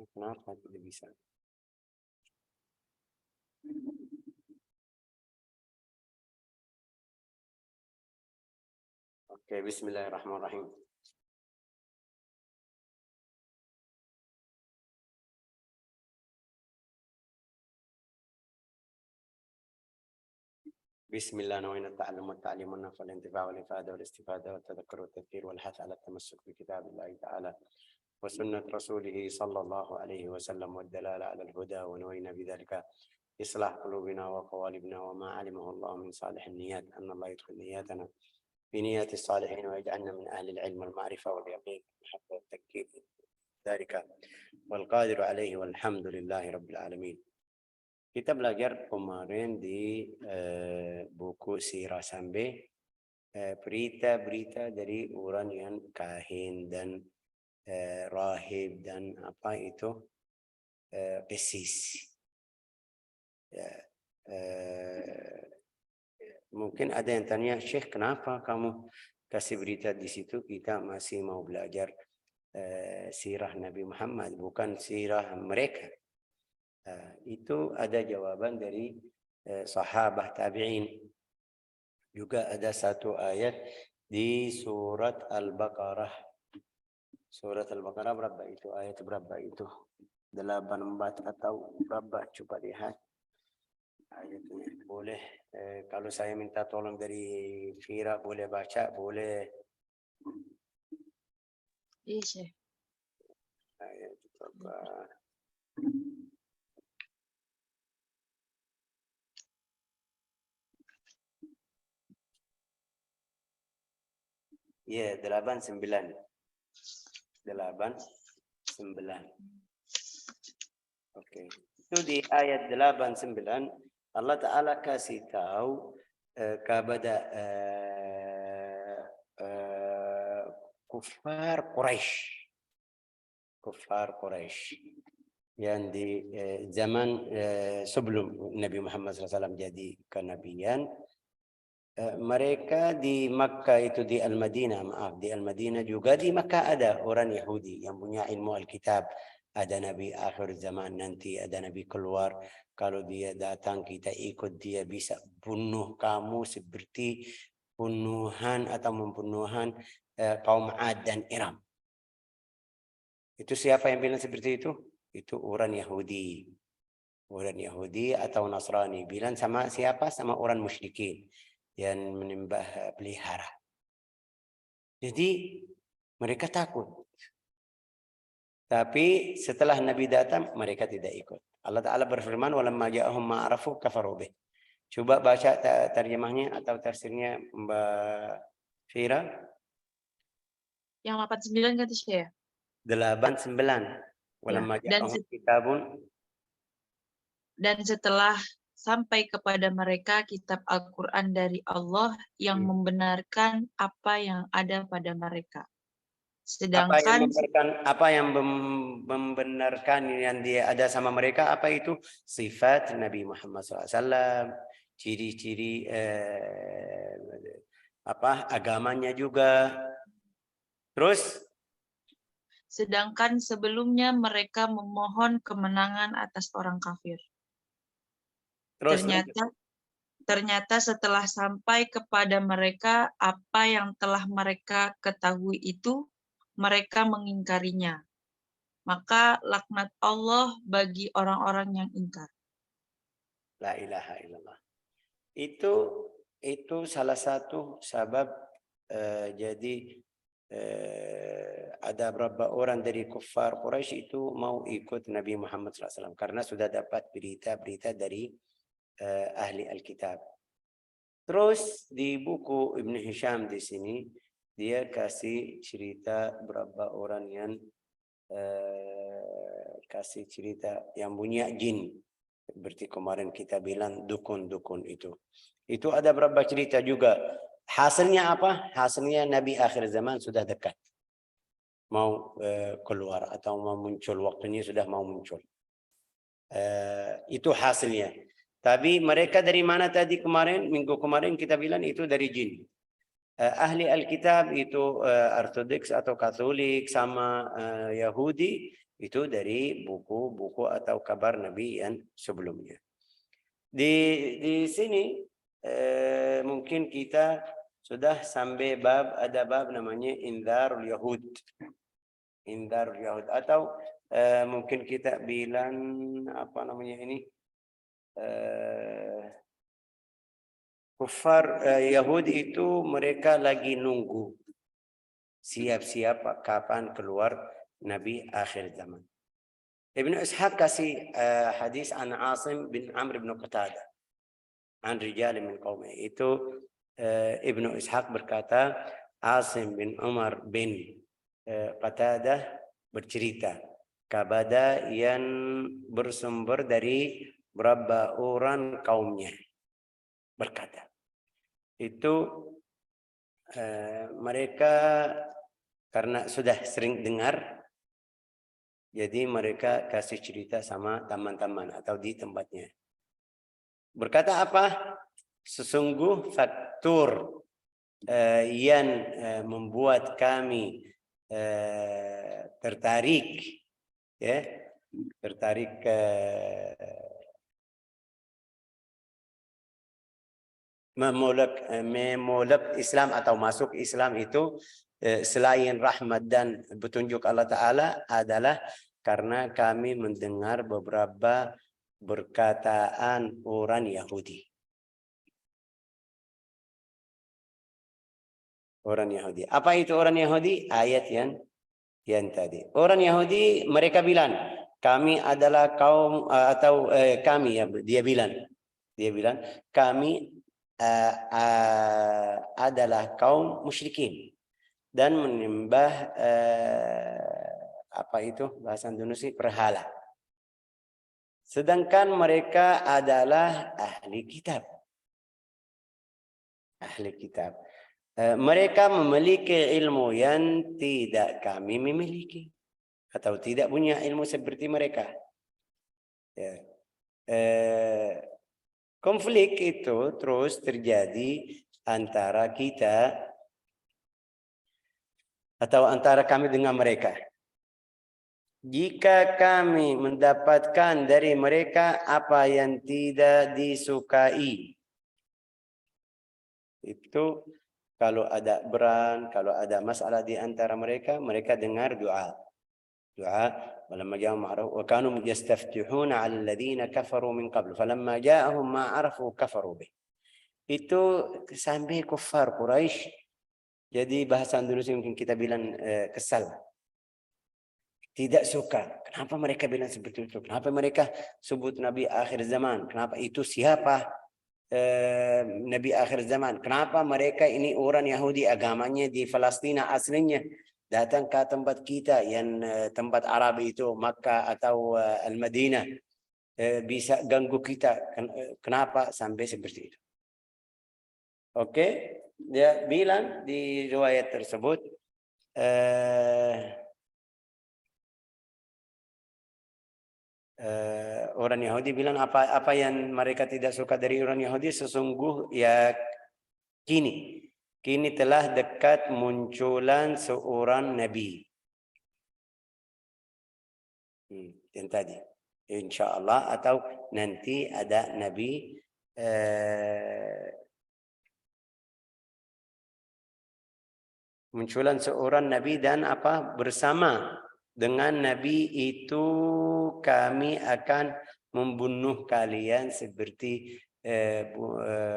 Kenapa tidak bisa? Oke, bismillahirrahmanirrahim. بسم الله نوينا التعلم والتعليم والنفع والانتفاع والإفادة والاستفادة والتذكر والتذكير والحث على التمسك بكتاب الله تعالى وسنة رسوله صلى الله عليه وسلم والدلالة على الهدى، ونوينا بذلك إصلاح قلوبنا وقوالبنا وما علمه الله من صالح النيات، أن الله يدخل نياتنا في نيات الصالحين ويجعلنا من أهل العلم والمعرفة واليقين والمحبة والتكييف ذلك والقادر عليه والحمد لله رب العالمين. Kita belajar kemarin di buku Sirah sampai berita-berita dari orang yang kahin dan rahib dan apa itu pesis. Mungkin ada yang tanya, Syekh, kenapa kamu kasih berita di situ? Kita masih mau belajar sirah Nabi Muhammad, bukan sirah mereka. Itu ada jawaban dari sahabat tabi'in. Juga ada satu ayat di surat Al-Baqarah. Surat Al-Baqarah berapa itu? Ayat berapa itu? 84 atau berapa? Coba lihat. Ayatnya boleh. Kalau saya minta tolong dari Fira, boleh baca? Boleh. Iya, Syekh. Ayat berapa? Ya, 89. 89. Oke. Itu di ayat 89 Allah Ta'ala kasih tahu kepada kufar Quraisy. Kufar Quraisy yang di zaman sebelum Nabi Muhammad SAW jadi kenabian. Mereka di Makkah itu di Al-Madinah, di Al-Madinah juga di Makkah ada orang Yahudi yang punya ilmu Alkitab. Ada Nabi akhir zaman nanti, ada Nabi keluar. Kalau dia datang kita ikut dia, bisa bunuh kamu seperti bunuhan atau membunuhan kaum Ad dan Iram. Itu siapa yang bilang seperti itu? Itu orang Yahudi. Orang Yahudi atau Nasrani. Bilang sama siapa? Sama orang musyrikin yang menyembah pelihara. Jadi mereka takut. Tapi setelah Nabi datang mereka tidak ikut. Allah Ta'ala berfirman, walamma ja'ahum ma'arafu kafaru bih. Coba baca terjemahnya atau tafsirnya Mbak Fira. Yang 89 kata Syekh ya? 89. Walamma ja'ahum kitabun. Dan setelah sampai kepada mereka kitab Al-Quran dari Allah yang membenarkan apa yang ada pada mereka. Sedangkan apa yang membenarkan yang dia ada sama mereka, apa itu? Sifat Nabi Muhammad SAW, ciri-ciri agamanya juga. Terus? Sedangkan sebelumnya mereka memohon kemenangan atas orang kafir. Ternyata setelah sampai kepada mereka apa yang telah mereka ketahui itu, mereka mengingkarinya. Maka laknat Allah bagi orang-orang yang ingkar. La ilaha illallah. Itu salah satu sebab jadi ada beberapa orang dari kufar Quraisy itu mau ikut Nabi Muhammad SAW karena sudah dapat berita-berita dari ahli Alkitab. Terus di buku Ibn Hisham di sini dia kasih cerita berapa orang yang kasih cerita yang punya jin. Seperti kemarin kita bilang dukun-dukun itu. Itu ada berapa cerita juga. Hasilnya apa? Hasilnya Nabi akhir zaman sudah dekat. Mau keluar atau mau muncul. Waktunya sudah mau muncul. Itu hasilnya. Tapi mereka dari mana tadi kemarin? Minggu kemarin kita bilang itu dari jin. Ahli Alkitab itu Ortodoks atau Katolik sama Yahudi. Itu dari buku-buku atau kabar Nabi yang sebelumnya. Di sini mungkin kita sudah sampai ada bab namanya Indharul Yahud. Indharul Yahud atau mungkin kita bilang apa namanya ini? Kufar Yahudi itu mereka lagi nunggu siap-siap kapan keluar Nabi akhir zaman. Ibnu Ishaq kasih hadis an Asim bin Amr bin Qatadah an rijal min qaumi. Itu Ibnu Ishaq berkata Asim bin Umar bin Qatadah bercerita kepada yang bersumber dari beberapa orang kaumnya, berkata itu mereka karena sudah sering dengar, jadi mereka kasih cerita sama teman-teman atau di tempatnya. Berkata apa? Sesungguh faktor yang membuat kami tertarik, ya, tertarik memulak Islam atau masuk Islam itu selain rahmat dan petunjuk Allah Ta'ala adalah karena kami mendengar beberapa perkataan orang Yahudi. Orang Yahudi. Apa itu orang Yahudi? Ayat yang tadi. Orang Yahudi mereka bilang, kami adalah kaum atau kami, ya, dia bilang kami adalah kaum musyrikin dan menyembah apa itu bahasa Indonesia berhala. Sedangkan mereka adalah ahli kitab. Ahli kitab. Mereka memiliki ilmu yang tidak kami memiliki atau tidak punya ilmu seperti mereka. Ya. Konflik itu terus terjadi antara kita atau antara kami dengan mereka. Jika kami mendapatkan dari mereka apa yang tidak disukai, itu kalau ada beran, kalau ada masalah di antara mereka, mereka dengar doa. ولما جاءهم ما عرفوا وكانوا يستفتحون على الذين كفروا من قبل فلما جاءهم ما عرفوا كفروا به. Itu sampai kufar Quraisy. Jadi bahasa Indonesia mungkin kita bilang kesal. Tidak suka. Kenapa mereka bilang seperti itu? Kenapa mereka sebut Nabi akhir zaman? Kenapa itu siapa Nabi akhir zaman? Kenapa mereka ini orang Yahudi agamanya di Palestina aslinya? Datang ke tempat kita yang tempat Arab itu Makkah atau Al-Madinah bisa ganggu kita. Kenapa sampai seperti itu? Oke, dia bilang di riwayat tersebut orang Yahudi bilang apa yang mereka tidak suka dari orang Yahudi sesungguh ya kini telah dekat munculan seorang nabi. Yang tadi, insya Allah atau nanti ada nabi munculan seorang nabi dan apa bersama dengan nabi itu kami akan membunuh kalian seperti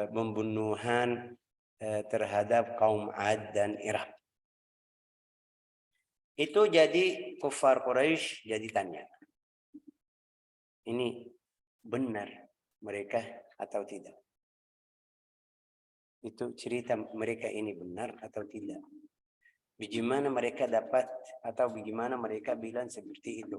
pembunuhan terhadap kaum Ad dan Irak. Itu jadi kufar Quraisy jadi tanya, ini benar mereka atau tidak? Itu cerita mereka ini benar atau tidak? Bagaimana mereka dapat atau bagaimana mereka bilang seperti itu?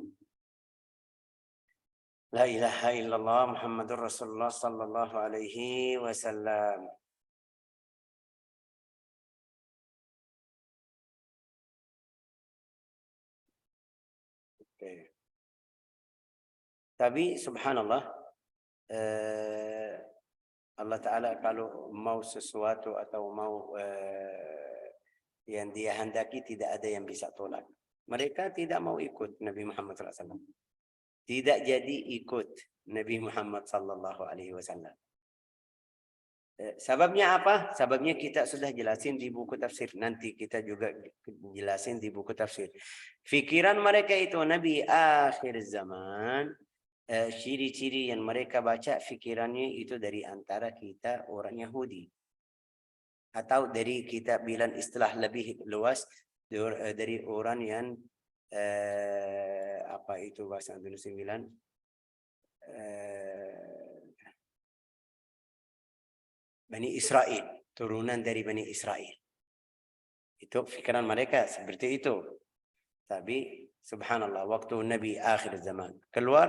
La ilaha illallah Muhammadur Rasulullah sallallahu alaihi wasallam. Tapi subhanallah Allah Ta'ala kalau mau sesuatu atau mau yang dia hendaki tidak ada yang bisa tolak. Mereka tidak mau ikut Nabi Muhammad SAW. Tidak jadi ikut Nabi Muhammad SAW. Sebabnya apa? Sebabnya kita sudah jelasin di buku tafsir. Nanti kita juga jelasin di buku tafsir. Fikiran mereka itu Nabi akhir zaman. Ciri-ciri yang mereka baca fikirannya itu dari antara kita orang Yahudi. Atau dari kita bilang istilah lebih luas dari orang yang apa itu bahasa Indonesia bilang Bani Israel, turunan dari Bani Israel. Itu fikiran mereka seperti itu. Tapi subhanallah, waktu Nabi akhir zaman keluar,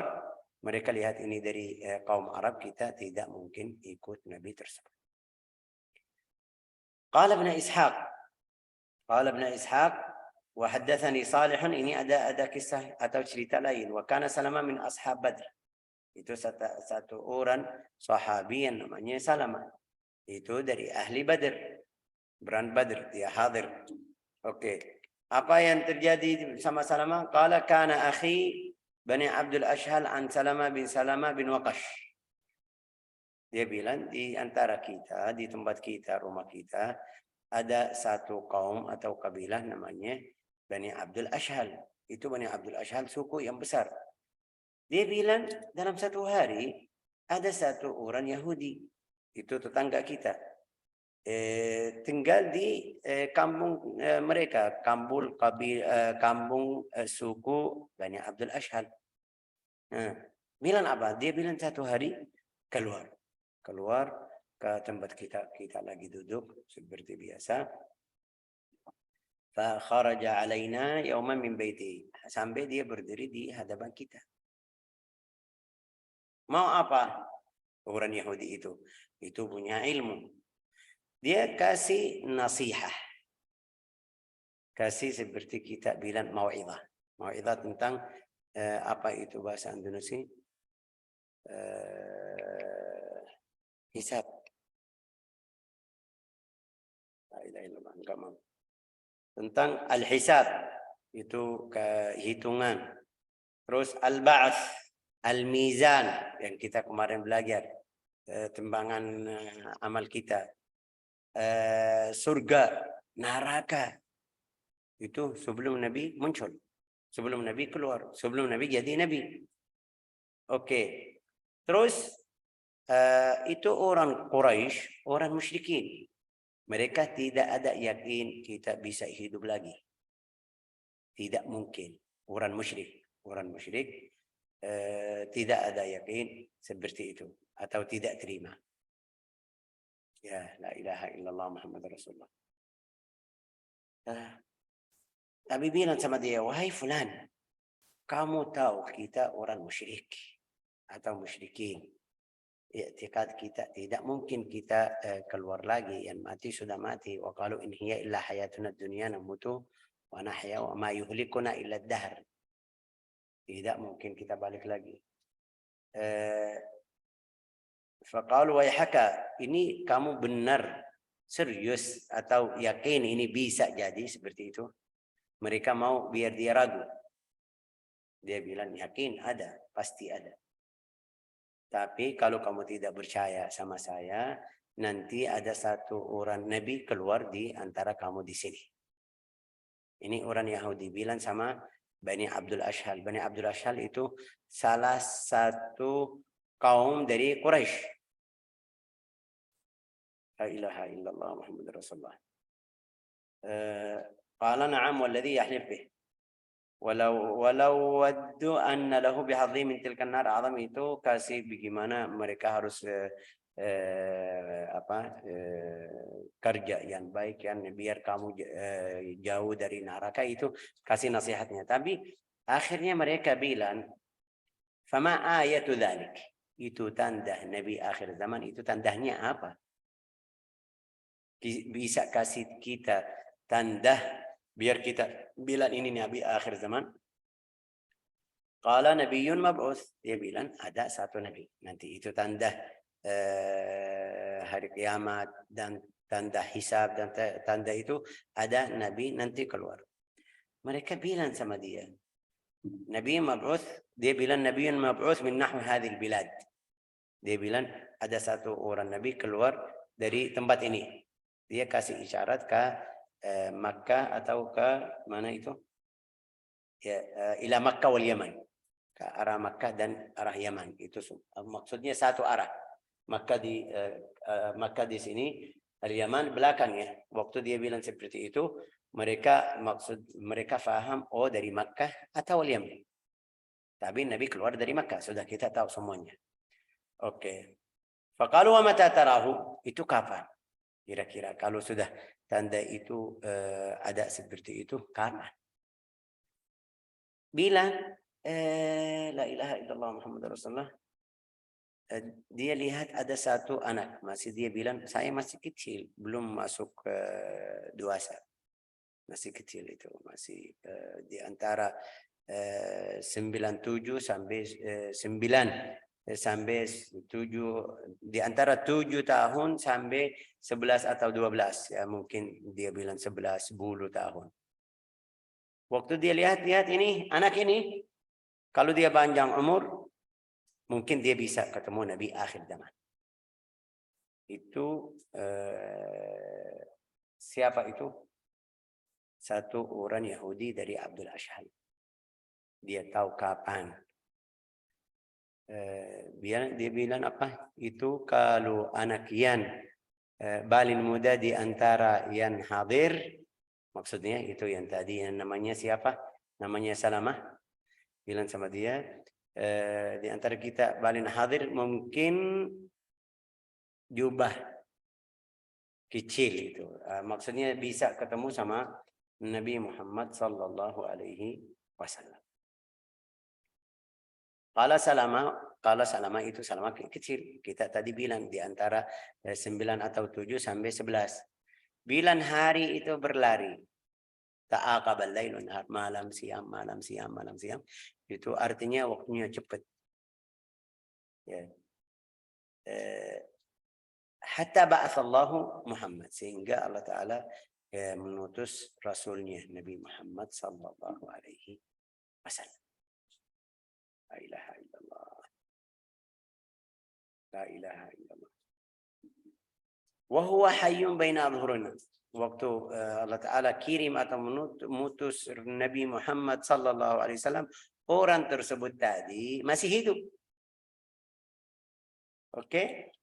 mereka lihat ini dari kaum Arab, kita tidak mungkin ikut Nabi tersebut. Qala Ibn Ishaq, wa haddathani Salih, ini ada kisah atau cerita lain. Wa kana Salama min ashab Badr. Itu satu orang sahabi yang namanya Salama. Itu dari ahli Badr. Berang Badr, dia hadir. Oke. Apa yang terjadi sama Salama? Qala kana akhi Bani Abdul Ashhal an Salama bin Waqash. Dia bilang di antara kita, di tempat kita, rumah kita, ada satu kaum atau kabilah namanya Bani Abdul Ashhal. Itu Bani Abdul Ashhal suku yang besar. Dia bilang dalam satu hari ada satu orang Yahudi. Itu tetangga kita. Tinggal di kampung mereka, kampung suku Bani Abdul Ashhal. Bilang apa? Dia bilang satu hari keluar ke tempat kita lagi duduk seperti biasa. Fa kharaja alaina yawman min baiti, sampai dia berdiri di hadapan kita. Mau apa? Orang Yahudi itu punya ilmu. Dia kasih nasihat. Kasih seperti kita bilang mau'izah. Mau'izah tentang apa itu bahasa Indonesia? Hisab. Tentang al-hisab. Itu kehitungan. Terus al-ba'ats, al-mizan yang kita kemarin belajar. Timbangan amal kita. Surga, neraka. Itu sebelum Nabi muncul. Sebelum Nabi keluar. Sebelum Nabi jadi Nabi. Oke. Terus itu orang Quraisy, orang musyrikin. Mereka tidak ada yakin kita bisa hidup lagi. Tidak mungkin. Orang musyrik tidak ada yakin seperti itu. Atau tidak terima. Ya, la ilaha illallah Muhammad Rasulullah. Nabi bilang sama dia, wahai fulan, kamu tahu kita orang musyrik atau musyrikin. I'tiqad kita tidak mungkin kita keluar lagi, yang mati sudah mati. Wa qalu in hiya illa hayatuna dunya namutu wa nahya wa ma yuhlikuna illa ad-dahr. Tidak mungkin kita balik lagi. Faqalu wayhaka, ini kamu benar serius atau yakin ini bisa jadi seperti itu? Mereka mau biar dia ragu. Dia bilang yakin ada, pasti ada. Tapi kalau kamu tidak percaya sama saya, nanti ada satu orang Nabi keluar di antara kamu di sini. Ini orang Yahudi bilang sama Bani Abdul Ashhal. Bani Abdul Ashhal itu salah satu kaum dari Quraisy. La ilaha illallah Muhammad Rasulullah. Qala na'am walladhi yahlif bih. Walau waddu anna lahu bihadhi min tilkan nar azam, itu kasih bagaimana mereka harus kerja yang baik, yang biar kamu jauh dari neraka, itu kasih nasihatnya. Tapi akhirnya mereka bilang, fama ayatu dzalik, itu tanda Nabi akhir zaman, itu tandanya apa? Bisa kasih kita tanda biar kita bilang ini Nabi akhir zaman? Qala nabiyyun mab'uts, dia bilang ada satu nabi. Nanti itu tanda hari kiamat dan tanda hisab dan tanda itu ada nabi nanti keluar. Mereka bilang sama dia, Nabi mab'uth, dia bilang Nabi mab'uth min nahwi hadhil bilad. Dia bilang ada satu orang Nabi keluar dari tempat ini. Dia kasih isyarat ke Makkah atau ke mana itu? Ya, ila Makkah wal Yaman. Ke arah Makkah dan arah Yaman. Itu maksudnya satu arah. Makkah di sini, Al-Yaman belakangnya. Waktu dia bilang seperti itu, mereka faham dari Makkah atau Al-Yaman. Tapi Nabi keluar dari Makkah, sudah kita tahu semuanya. Oke. Faqalu wa mata tarahu? Itu kapan? Kira-kira kalau sudah tanda itu ada seperti itu, kapan? Bilang la ilaha illallah Muhammad Rasulullah. Dia lihat ada satu anak, dia bilang saya masih kecil, belum masuk dewasa. Masih kecil itu, masih di antara 97 sampai 9 sampai 7, di antara 7 tahun sampai 11 atau 12, ya mungkin dia bilang 11, 10 tahun. Waktu dia lihat ini, anak ini, kalau dia panjang umur, mungkin dia bisa ketemu Nabi akhir zaman. Itu siapa itu? Satu orang Yahudi dari Abdul Ashhal. Dia tahu kapan. Dia bilang apa? Itu kalau anak yang paling muda di antara yang hadir, maksudnya itu yang tadi yang namanya siapa? Namanya Salamah. Bilang sama dia, di antara kita paling hadir mungkin jubah kecil itu. Maksudnya bisa ketemu sama Nabi Muhammad sallallahu alaihi wasallam. Kalau Salama itu Salama kecil. Kita tadi bilang di antara 9 atau 7 sampai 11. Bilang hari itu berlari. Ta'aqabal lailun malam siang. Itu artinya waktunya cepat. Ya. Hatta ba'athallahu Muhammad. Sehingga Allah Ta'ala mengutus Rasulnya Nabi Muhammad sallallahu alaihi wasallam. La ilaha illallah. La ilaha illallah. Wa huwa hayyun baina adhhurina. Waktu Allah Ta'ala kirim atau mengutus Nabi Muhammad sallallahu alaihi wasallam, orang tersebut tadi masih hidup. Oke?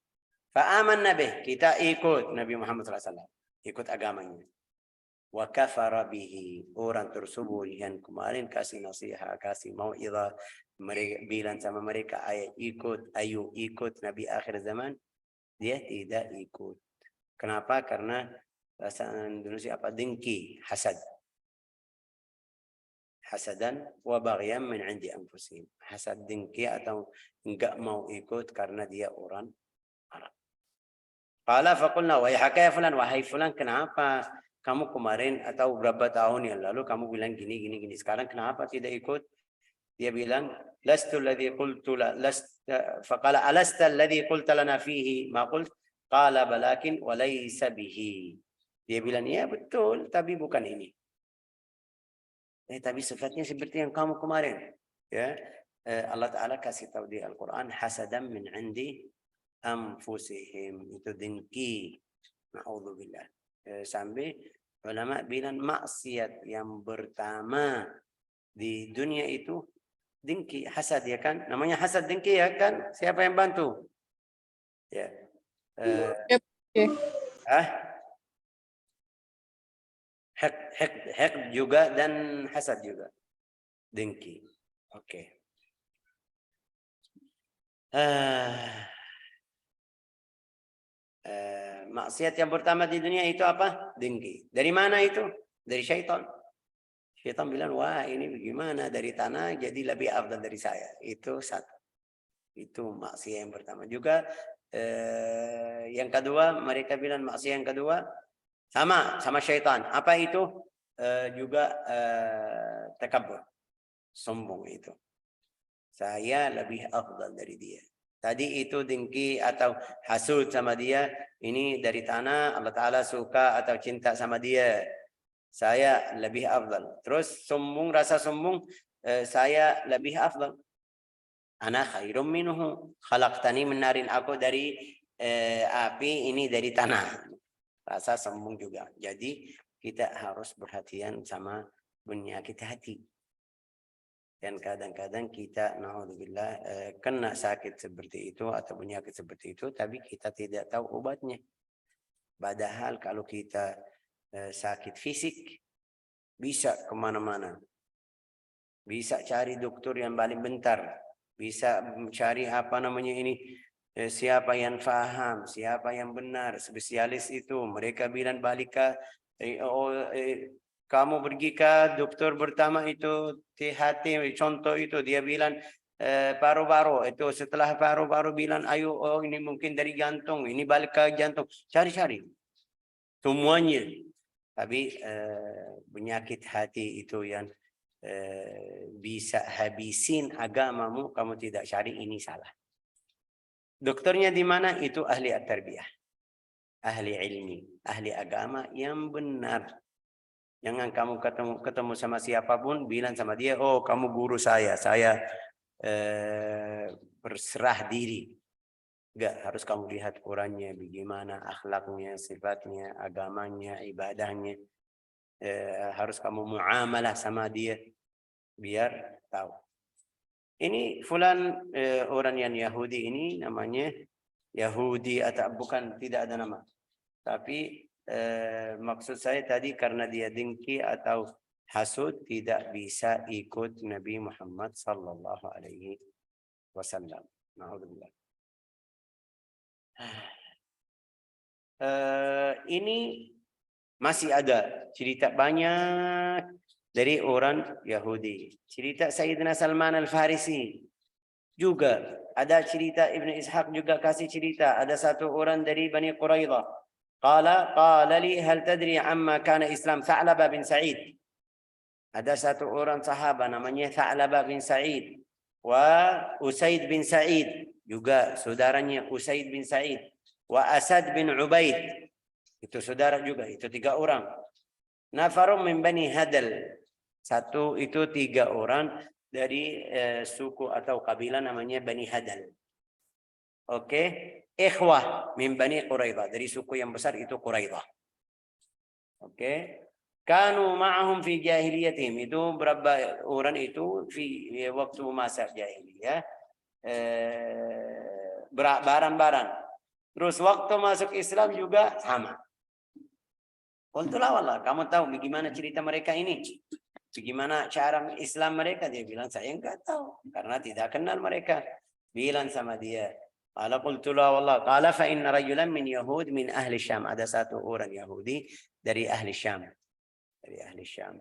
Fa'amanna bih, kita ikut Nabi Muhammad sallallahu alaihi wasallam, ikut agamanya. Wa kafara bihi, orang tersebut yang kemarin kasih nasihat, kasih mau'izah, mereka bilang sama mereka ayo ikut Nabi akhir zaman, dia tidak ikut. Kenapa? Karena bahasa Indonesia apa? Dengki, hasad. Hasadan wa baghyan min 'indi anfusihim. Hasad, dengki atau enggak mau ikut karena dia orang Arab. Qala faqulna wa ya fulan, wahai fulan, kenapa kamu kemarin atau berapa tahun yang lalu kamu bilang gini. Sekarang kenapa tidak ikut? Dia bilang, lastu alladhi qultu la faqala alasta alladhi qulta lana fihi ma qult qala balakin wa laysa bihi. Dia bilang, ya betul, tapi bukan ini. Tapi sifatnya seperti yang kamu kemarin. Ya, Allah Ta'ala kasih tahu di Al-Quran, hasadan min 'indi anfusihim, itu dengki. Na'udzubillah. Sampai ulama bilang maksiat yang pertama di dunia itu dengki, hasad, ya kan? Namanya hasad, dengki, ya kan? Siapa yang bantu? Ya. Hak juga dan hasad juga. Dengki. Oke. Maksiat yang pertama di dunia itu apa? Dengki. Dari mana itu? Dari syaitan. Syaitan bilang, wah ini bagaimana dari tanah jadi lebih afdal dari saya. Itu satu. Itu maksiat yang pertama. Juga yang kedua, mereka bilang maksiat yang kedua sama syaitan. Apa itu? Juga takabur. Sombong itu. Saya lebih afdal dari dia. Tadi itu dengki atau hasud sama dia. Ini dari tanah, Allah Ta'ala suka atau cinta sama dia. saya lebih afdal. Terus sombong, rasa sombong, saya lebih afdal. Ana khairum minhu, khalaqtani min narin, aku dari api, ini dari tanah. Rasa sombong juga. Jadi kita harus perhatian sama penyakit hati. Dan kadang-kadang kita naudzubillah kena sakit seperti itu atau penyakit seperti itu, tapi kita tidak tahu obatnya. Padahal kalau kita sakit fisik bisa kemana-mana, bisa cari dokter yang paling bentar, bisa cari apa namanya ini, siapa yang faham, siapa yang benar, spesialis itu. Mereka bilang balik ke kamu pergi ke dokter pertama itu THT, contoh itu dia bilang paru-paru, itu setelah paru-paru bilang ayo, oh ini mungkin dari jantung, ini balik ke jantung, cari-cari semuanya. Tapi penyakit hati itu yang bisa habisin agamamu, kamu tidak cari, ini salah. Dokternya di mana? Itu ahli at-tarbiyah, ahli ilmi, ahli agama yang benar. Jangan kamu ketemu sama siapapun bilang sama dia, oh kamu guru saya berserah diri. Enggak, harus kamu lihat Qurannya, bagaimana akhlaknya, sifatnya, agamanya, ibadahnya. Harus kamu muamalah sama dia biar tahu. Ini fulan orang yang Yahudi ini namanya Yahudi atau bukan, tidak ada nama. Tapi maksud saya tadi karena dia dengki atau hasud tidak bisa ikut Nabi Muhammad sallallahu alaihi wasallam. Naudzubillah. Ini masih ada cerita banyak dari orang Yahudi. Cerita Sayyidina Salman Al-Farisi juga. Ada cerita Ibn Ishaq juga kasih cerita. Ada satu orang dari Bani Quraidah. Qala li hal tadri amma kana Islam Tha'laba bin Sa'id. Ada satu orang sahabat namanya Tha'laba bin Sa'id. Wa Usaid bin Sa'id. Juga saudaranya Usaid bin Sa'id. Wa Asad bin Ubaid. Itu saudara juga, itu 3 orang. Nafarum min Bani Hadal. Satu itu 3 orang dari suku atau kabilah namanya Bani Hadal. Oke, ikhwah min Bani Quraidah, dari suku yang besar itu Quraidah. Oke. Kanu ma'ahum fi jahiliyatihim, itu berapa orang itu waktu masa jahiliyah barang-barang. Terus waktu masuk Islam juga sama. Qultulah wallah, kamu tahu bagaimana cerita mereka ini? Bagaimana cara Islam mereka? Dia bilang, saya enggak tahu. Karena tidak kenal mereka. Bilang sama dia. Qala qultulah wallah. Qala fa inna rajulan min Yahud min ahli Syam. Ada satu orang Yahudi dari ahli Syam. Dari ahli Syam.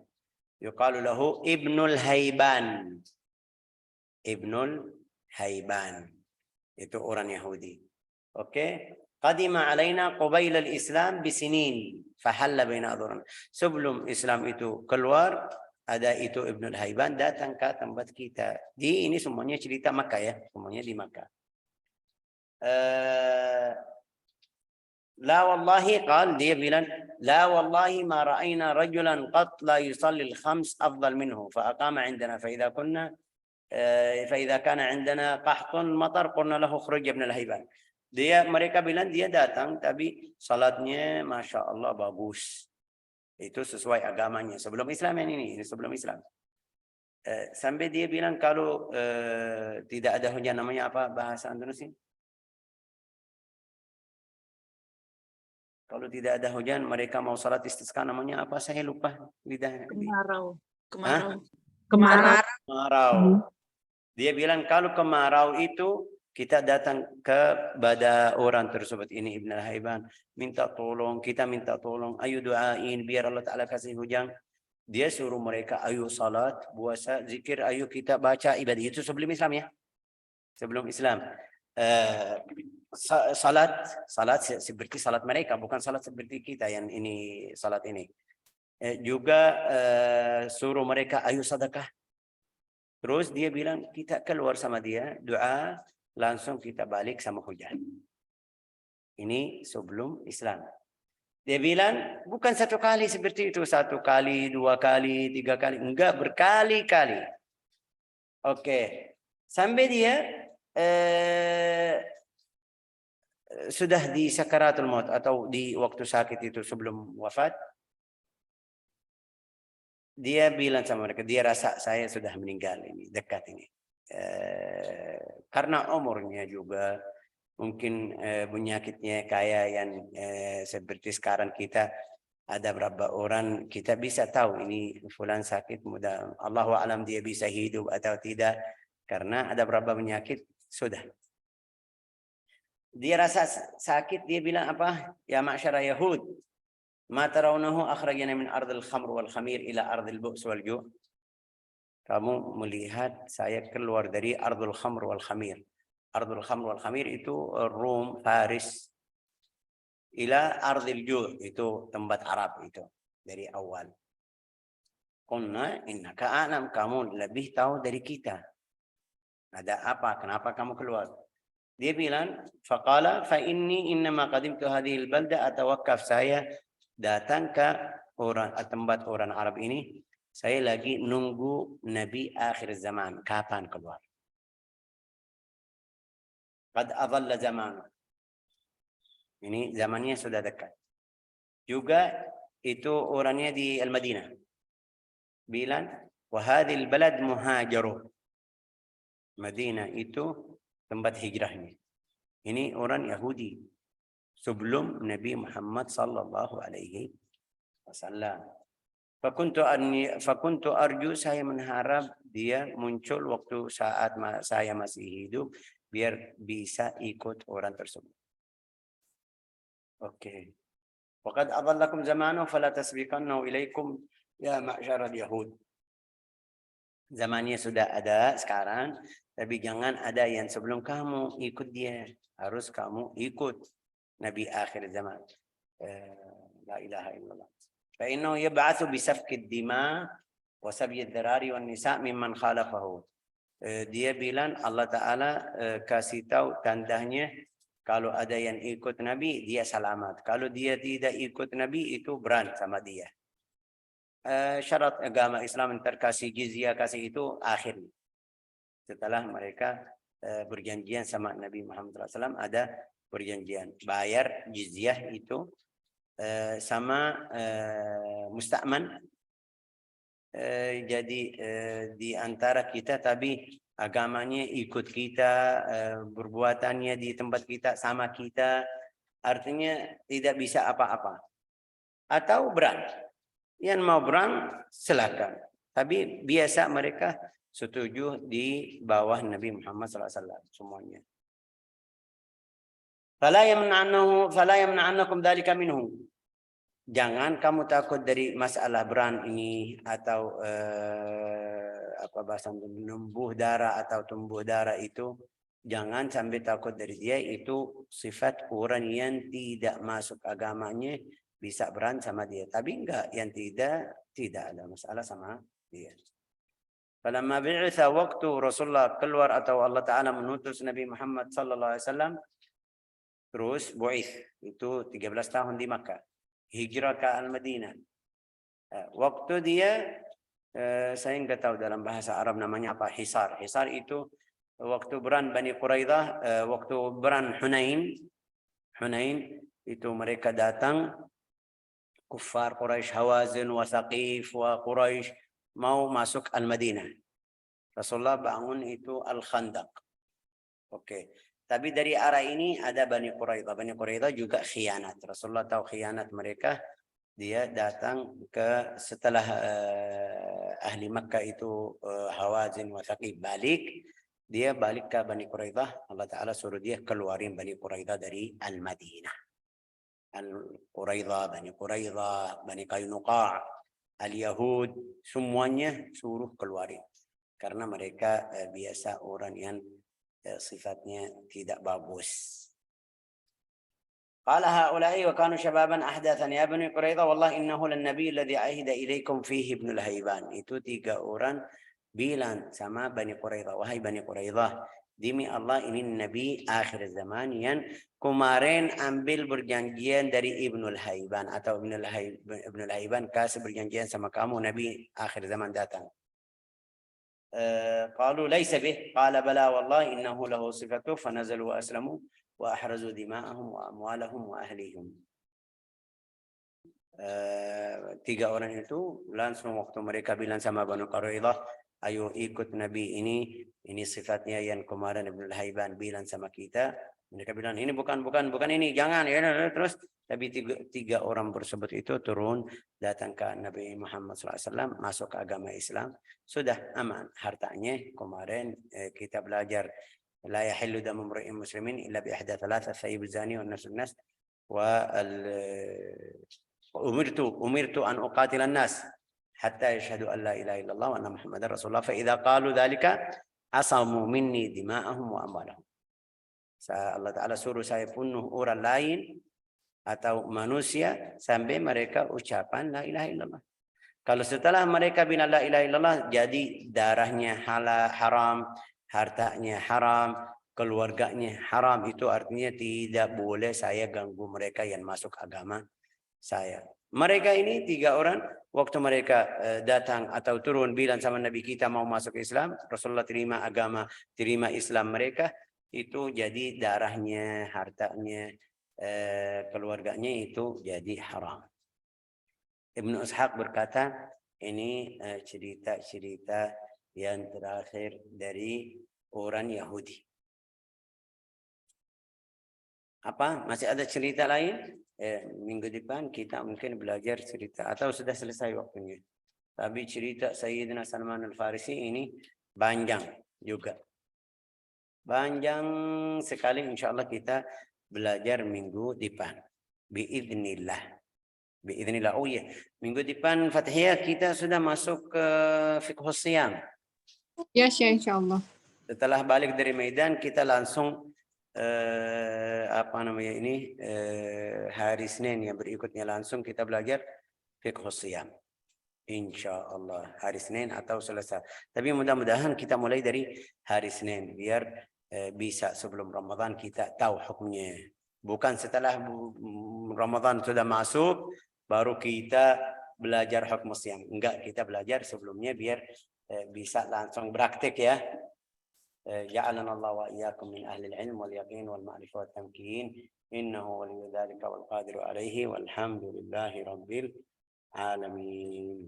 Yuqalu lahu Ibnul Hayban. Ibnul Hayban. Itu orang Yahudi. Oke. Qadima alaina qabail al-Islam bisinin. Fahalla baina adhuran. Sebelum Islam itu keluar, ada itu Ibnul Hayban datang ke tempat kita. Ini semuanya cerita Makkah ya, semuanya di Makkah. La wallahi qal, dia bilang, la wallahi ma ra'ayna rajulan qat la yusalli al-khams afdal minhu fa aqama indana fa idza kunna fa idza kana indana qahtun matar qulna lahu khruj Ibn al-Hayban. Mereka bilang dia datang tapi salatnya Masya Allah bagus. Itu sesuai agamanya. Sebelum Islam ini sebelum Islam. Sampai dia bilang kalau tidak ada hujan, namanya apa bahasa Indonesia? Kalau tidak ada hujan mereka mau salat istisqa, namanya apa? Saya lupa. Kemarau. Dia bilang kalau kemarau itu kita datang kepada orang tersebut, ini Ibn Hayban, minta tolong, kita minta tolong, ayo doain biar Allah Ta'ala kasih hujan. Dia suruh mereka ayo salat, puasa, zikir, ayo kita baca ibadah. Itu sebelum Islam ya. Sebelum Islam. Salat seperti salat mereka, bukan salat seperti kita yang ini salat ini. Juga suruh mereka ayo sedekah. Terus dia bilang kita keluar sama dia, doa, langsung kita balik sama hujan. Ini sebelum Islam. Dia bilang bukan satu kali seperti itu, satu kali, dua kali, tiga kali, enggak, berkali-kali. Oke, sampai dia sudah di sakaratul maut atau di waktu sakit itu sebelum wafat, dia bilang sama mereka, dia rasa saya sudah meninggal ini, dekat ini. Karena umurnya juga mungkin penyakitnya kayak yang seperti sekarang kita ada berapa orang kita bisa tahu ini fulan sakit, mudah Allahu alam dia bisa hidup atau tidak, karena ada berapa penyakit sudah. Dia rasa sakit, dia bilang apa? Ya ma'syara Yahud, ma tarawnahu akhrajana min ardil khamr wal khamir ila ardil bu'с wal ju'. Kamu melihat saya keluar dari ardul khamr wal khamir. Ardul khamr wal khamir itu Rum, Faris, ila ardil ju', itu tempat Arab itu dari awal. Qulna innaka a'lam, kamu lebih tahu dari kita. Ada apa? Kenapa kamu keluar? Dia bilang, faqala fa inni innama qadimtu hadhil balda atawakkaf, saya datang ke tempat orang Arab ini, saya lagi nunggu Nabi akhir zaman kapan keluar. Qad adalla zaman. Ini zamannya sudah dekat. Juga itu orangnya di Al-Madinah. Bilang, wa hadhil balad muhajaru. Madinah itu tempat hijrahnya. Ini orang Yahudi sebelum Nabi Muhammad sallallahu alaihi wasallam. Fakuntu arju, saya mengharap dia muncul waktu saat saya masih hidup biar bisa ikut orang tersebut. Oke. Waqad adallakum zamanu fala tasbiqannahu ilaikum ya ma'syaral yahud. Zamannya sudah ada sekarang, tapi jangan ada yang sebelum kamu ikut dia. Harus kamu ikut Nabi akhir zaman. La ilaha illallah. Fa innahu yab'atsu bi safki ad-dima wa sabyi ad-darari wan nisa mimman khalafahu. Dia bilang Allah Ta'ala kasih tahu tandanya kalau ada yang ikut Nabi dia selamat. Kalau dia tidak ikut Nabi itu berat sama dia. Syarat agama Islam yang terkasih jizyah kasih itu akhir. Setelah mereka berjanjian sama Nabi Muhammad SAW, ada perjanjian bayar jizyah itu sama musta'man. Jadi di antara kita tapi agamanya ikut kita, perbuatannya di tempat kita sama kita, artinya tidak bisa apa-apa. Atau berang. Yang mau berang silakan. Tapi biasa mereka setuju di bawah Nabi Muhammad SAW semuanya. Fala yamna'annakum dzalika minhu. Jangan kamu takut dari masalah berang ini atau apa bahasa menumbuh darah atau tumbuh darah itu. Jangan sampai takut dari dia, itu sifat orang yang tidak masuk agamanya bisa berang sama dia. Tapi enggak, yang tidak ada masalah sama dia. Falamma bi'itha, waktu Rasulullah keluar atau Allah Ta'ala menutus Nabi Muhammad sallallahu alaihi wasallam, terus bu'ith, itu 13 tahun di Makkah, hijrah ke Al-Madinah. Waktu dia saya enggak tahu dalam bahasa Arab namanya apa, hisar. Hisar itu waktu beran Bani Quraidah, waktu beran Hunain itu mereka datang, Kuffar Quraisy, Hawazin, Wasaqif, wa Quraisy mau masuk Al-Madinah. Rasulullah bangun itu Al-Khandaq. Oke. Tapi dari arah ini ada Bani Quraidah. Bani Quraidah juga khianat. Rasulullah tahu khianat mereka. Dia datang ke setelah ahli Makkah itu Hawazin, Wasaqif balik. Dia balik ke Bani Quraidah. Allah Ta'ala suruh dia keluarin Bani Quraidah dari Al-Madinah. Al-Quraidah, Bani Quraidah, Bani Qaynuqa', Al-Yahud, semuanya suruh keluarin. Karena mereka biasa orang yang sifatnya tidak bagus. Qala haula'i wa kanu syababan ahdathan ya Bani Quraidah wallahi innahu lan-nabiy alladhi ahida ilaikum fihi ibnul Hayban. Itu 3 orang bilang sama Bani Quraidah, wahai Bani Quraidah, Demi Allah ini Nabi akhir zaman yang kemarin ambil berjanjian dari Ibnul Haiban atau Ibnul Haiban kasih berjanjian sama kamu Nabi akhir zaman datang. قالوا ليس به قال بلى والله إنه له صفته فنزلوا وأسلموا وأحرزوا دماءهم وأموالهم وأهليهم. Tiga orang itu langsung waktu mereka bilang sama Banu Quraidah, ayo ikut Nabi ini sifatnya yang kemarin Ibnul Haiban bilang sama kita. Mereka bilang ini bukan ini, jangan ya. Terus tapi tiga orang tersebut itu turun datang ke Nabi Muhammad SAW, masuk ke agama Islam, sudah aman hartanya. Kemarin kita belajar la yahillu damu imri'in muslimin illa bi ihda thalatha sayyib zani wa nafs nas wa umirtu an uqatila an-nas hatta yashhadu an la ilaha illallah wa anna muhammadar rasulullah fa idza qalu dzalika asamu minni dima'ahum wa amwalahum. Allah Ta'ala suruh saya bunuh orang lain atau manusia sampai mereka ucapan la ilaha illallah. Kalau setelah mereka bilang la ilaha illallah, jadi darahnya haram, hartanya haram, keluarganya haram. Itu artinya tidak boleh saya ganggu mereka yang masuk agama saya. Mereka ini tiga orang, waktu mereka datang atau turun bilang sama Nabi kita mau masuk Islam, Rasulullah terima agama, terima Islam mereka, itu jadi darahnya, hartanya, keluarganya itu jadi haram. Ibnu Ishaq berkata, ini cerita-cerita yang terakhir dari orang Yahudi. Apa? Masih ada cerita lain? Minggu depan kita mungkin belajar cerita atau sudah selesai waktunya. Tapi cerita Sayyidina Salman Al-Farisi ini panjang juga. Panjang sekali, insyaallah kita belajar minggu depan. Biiznillah. Biiznillah. Oh ya, minggu depan Fathiyah kita sudah masuk ke Fiqhus Shiyam. Ya, Syekh, insyaallah. Setelah balik dari Medan kita langsung hari Senin yang berikutnya langsung kita belajar Fiqhus Shiyam. Insyaallah hari Senin atau Selasa. Tapi mudah-mudahan kita mulai dari hari Senin biar bisa sebelum Ramadan kita tahu hukumnya. Bukan setelah Ramadan sudah masuk baru kita belajar hukum Shiyam. Enggak, kita belajar sebelumnya biar bisa langsung praktek ya. جعلنا الله وإياكم من أهل العلم واليقين والمعرفة والتمكين إنه ولي ذلك والقادر عليه والحمد لله رب العالمين.